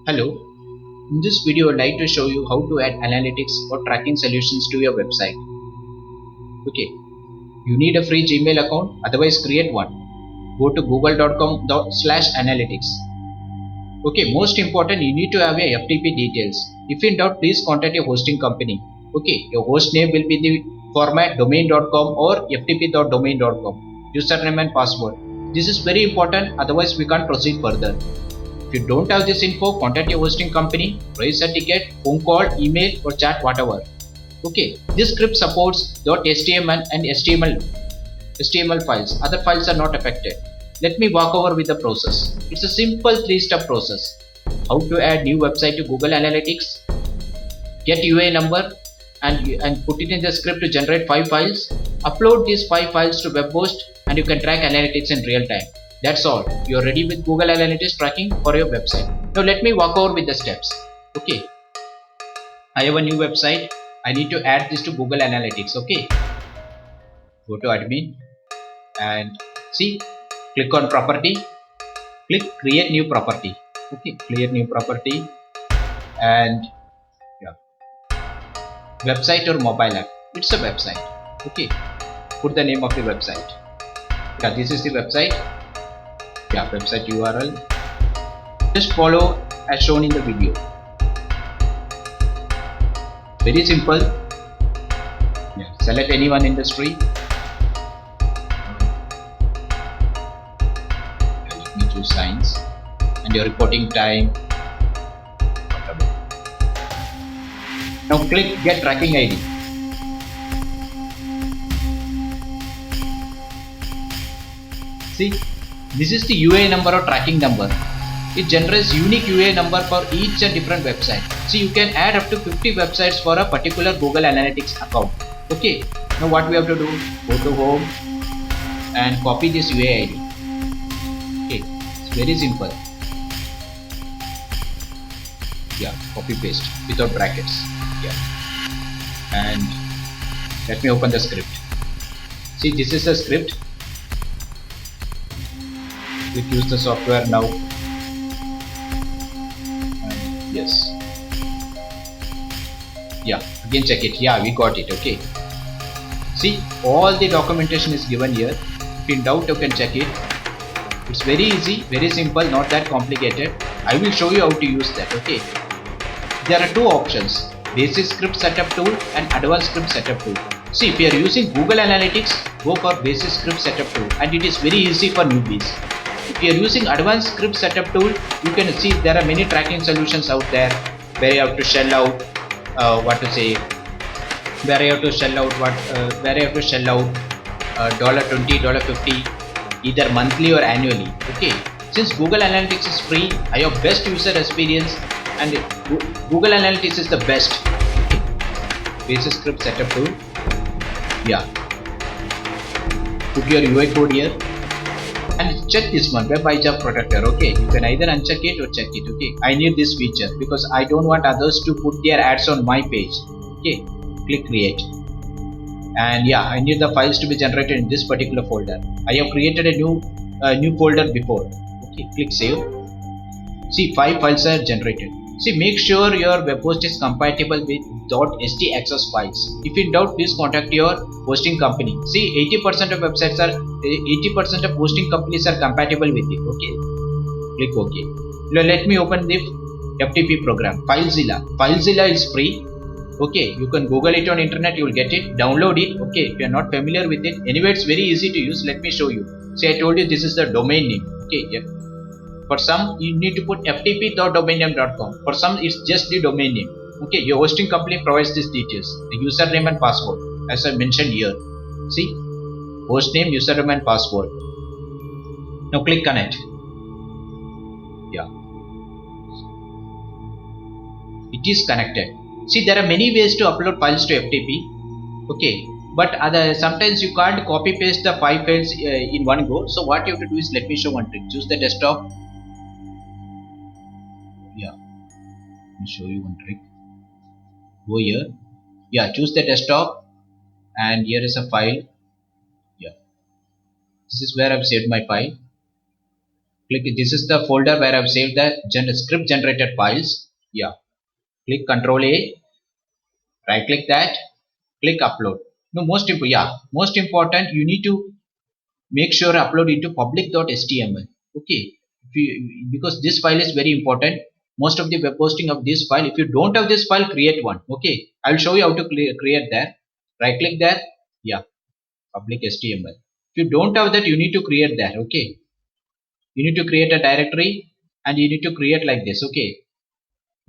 Hello, in this video I'd like to show you how to add analytics or tracking solutions to your website. Okay, you need a free Gmail account, otherwise create one. Go to google.com/analytics. Okay, most important, you need to have a FTP details. If in doubt, please contact your hosting company. Okay, your host name will be the format domain.com or ftp.domain.com. Username and password. This is very important, otherwise we can't proceed further. If you don't have this info, contact your hosting company, raise a ticket, phone call, email or chat, whatever. Okay, this script supports .html and HTML files. Other files are not affected. Let me walk over with the process. It's a simple 3-step process. How to add new website to Google Analytics, get UA number and put it in the script to generate 5 files, upload these 5 files to WebHost and you can track analytics in real time. That's all. You're ready with Google Analytics tracking for your website. Now let me walk over with the steps. Okay, I have a new website. I need to add this to Google Analytics. Okay, go to admin and see, click on property, click create new property. Okay, create new property and yeah, website or mobile app. It's a website. Okay, put the name of the website. Yeah, this is the website. Yeah, website URL. Just follow as shown in the video. Very simple. Yeah, select any one industry. Yeah, let me choose science and your reporting time. Now click get tracking ID. See, this is the UA number or tracking number. It generates unique UA number for each and different website. So you can add up to 50 websites for a particular Google Analytics account. Okay, now what we have to do, go to home and copy this UA ID. Okay, it's very simple. Yeah, copy paste without brackets. Yeah, and let me open the script. See, this is the script. Click use the software now. And yes. Yeah, again check it. Yeah, we got it. Okay. See, all the documentation is given here. If in doubt, you can check it. It's very easy, very simple, not that complicated. I will show you how to use that. Okay. There are two options: basic script setup tool and advanced script setup tool. See, if you are using Google Analytics, go for basic script setup tool, and it is very easy for newbies. If you are using advanced script setup tool, you can see there are many tracking solutions out there where you have to shell out where you have to shell out $20, $50 either monthly or annually. Okay, since Google Analytics is free, I have best user experience and Google Analytics is the best. Okay. Basic script setup tool. Yeah, put your UI code here and check this one, web hijack protector. Okay, you can either uncheck it or check it. Okay, I need this feature because I don't want others to put their ads on my page. Okay, click create. And yeah, I need the files to be generated in this particular folder. I have created a new folder before. Okay, click save. See, 5 files are generated. See, make sure your web host is compatible with .htaccess files. If in doubt, please contact your hosting company. See, 80% of websites are 80% of hosting companies are compatible with it. Okay, click OK. Now let me open the FTP program. FileZilla. FileZilla is free. Okay, you can Google it on internet. You will get it. Download it. Okay, if you are not familiar with it, anyway, it's very easy to use. Let me show you. See, I told you this is the domain name. Okay, yeah. For some, you need to put ftp.domainname.com. For some, it's just the domain name. Okay, your hosting company provides these details, the username and password, as I mentioned here. See, host name, username, and password. Now click connect. Yeah, it is connected. See, there are many ways to upload files to FTP. Okay, but sometimes you can't copy paste the 5 files in one go. So what you have to do is, let me show one trick. Choose the desktop. Yeah, let me show you one trick. Go here. Yeah, choose the desktop and here is a file. Yeah, this is where I've saved my file. Click, this is the folder where I've saved the script generated files. Yeah, click Control A, right click that, click upload. No, most important, you need to make sure upload into public.html. Okay, because this file is very important. Most of the web hosting of this file, if you don't have this file, create one. Okay, I'll show you how to create that. Right click there. Yeah, public html. If you don't have that, you need to create that. Okay, you need to create a directory and you need to create like this. Okay,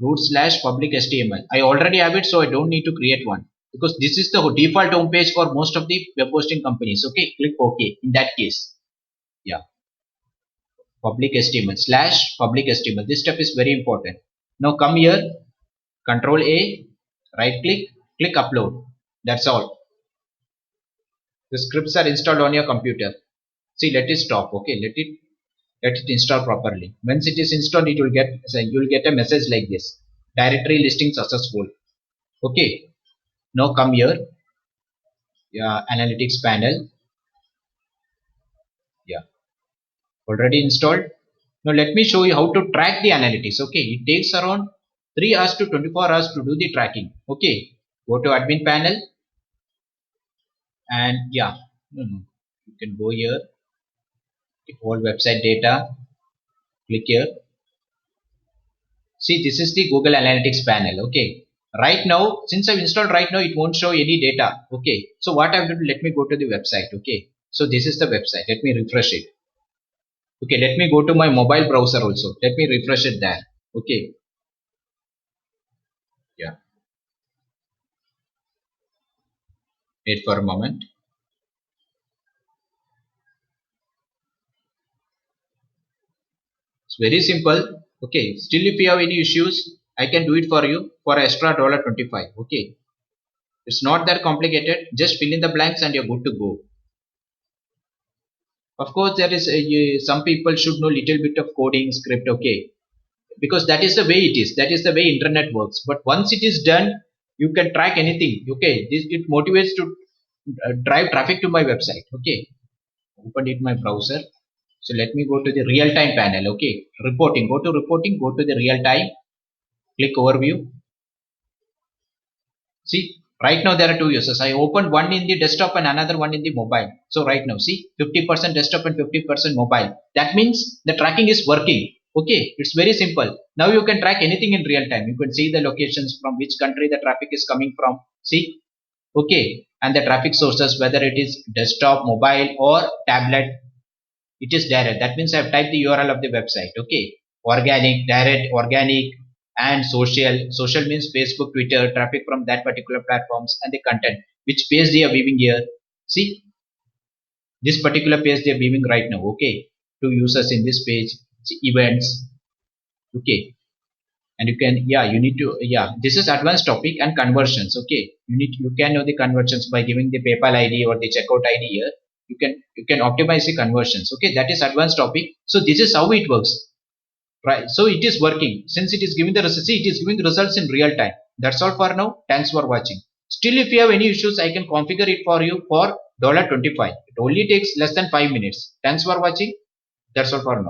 root/public html. I already have it, so I don't need to create one, because this is the default home page for most of the web hosting companies. Okay, click OK in that case. Yeah, public html/public html. This step is very important. Now come here, Control A, right click, click upload. That's all. The scripts are installed on your computer. See, let it stop. Okay, let it install properly. Once it is installed, it will get, you will get a message like this: directory listing successful. Okay, now come here. Yeah, analytics panel. Yeah, already installed. Now let me show you how to track the analytics. Okay, it takes around 3 hours to 24 hours to do the tracking. Okay, go to admin panel and yeah, you can go here, all website data, click here. See, this is the Google Analytics panel. Okay, right now, since I've installed right now, it won't show any data. Okay, so what I have to do, let me go to the website. Okay, so this is the website. Let me refresh it. Okay, let me go to my mobile browser also. Let me refresh it there. Okay, yeah, wait for a moment. It's very simple. Okay, still if you have any issues, I can do it for you for extra $25. Okay, it's not that complicated. Just fill in the blanks and you're good to go. Of course, there is some people should know little bit of coding script. Okay, because that is the way it is. That is the way internet works. But once it is done, you can track anything. Okay, this it motivates to drive traffic to my website. Okay, open it my browser. So let me go to the real time panel. Okay, reporting. Go to reporting. Go to the real time. Click overview. See, right now there are two users. I opened one in the desktop and another one in the mobile. So right now, see, 50% desktop and 50% mobile. That means the tracking is working. Okay, it's very simple. Now you can track anything in real time. You can see the locations from which country the traffic is coming from. See, okay, and the traffic sources, whether it is desktop, mobile, or tablet, it is direct. That means I have typed the URL of the website. Okay, organic, direct, organic, and social means Facebook, Twitter, traffic from that particular platforms, and the content, which page they are viewing here. See, this particular page they are viewing right now. Okay, two users in this page. See, events. Okay, and you can, yeah, you need to, yeah, this is advanced topic and conversions. Okay, you can know the conversions by giving the PayPal ID or the checkout ID here. You can optimize the conversions. Okay, that is advanced topic. So this is how it works. Right, so it is working. Since it is giving the results, it is giving the results in real time. That's all for now. Thanks for watching. Still, if you have any issues, I can configure it for you for $25. It only takes less than 5 minutes. Thanks for watching. That's all for now.